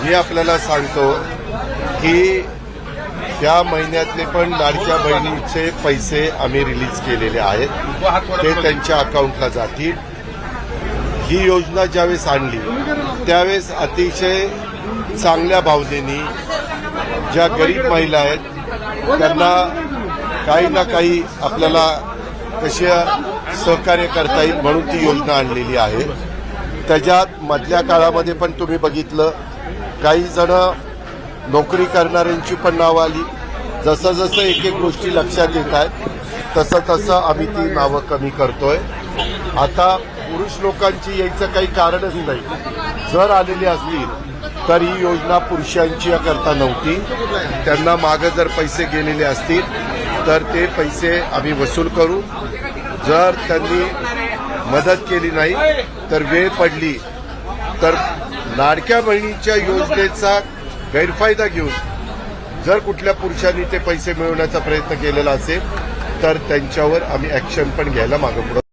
मी आपल्याला सांगतो की त्या महिन्यातले पण लाडक्या बहिणीचे पैसे आम्ही रिलीज केलेले आहेत, ते त्यांच्या अकाउंटला जातील. ही योजना ज्यावेळेस आणली त्यावेळेस अतिशय चांगल्या भावनेनी ज्या गरीब महिला आहेत त्यांना काही ना काही आपल्याला कशा सहकार्य करता येईल म्हणून ती योजना आणलेली आहे. त्याच्यात मधल्या काळामध्ये पण तुम्ही बघितलं, काही जण नोकरी करणाऱ्यांची पण नावं आली. जसं जसं एक एक गोष्टी लक्षात येत आहेत तसं तसं आम्ही ती नावं कमी करतोय. आता पुरुष लोकांची यायचं काही कारणच नाही. जर आलेली असतील तर ही योजना पुरुषांची करता नव्हती. त्यांना मागं जर पैसे गेलेले असतील तर ते पैसे आम्ही वसूल करू. जर त्यांनी मदत केली नाही तर वेळ पडली तर लाडक्या बहिणीच्या योजनेचा गैरफायदा घेऊन जर कुठल्या पुरुषांनी ते पैसे मिळवण्याचा प्रयत्न केलेला असेल तर त्यांच्यावर आम्ही ऍक्शन पण घ्यायला मागं पुढे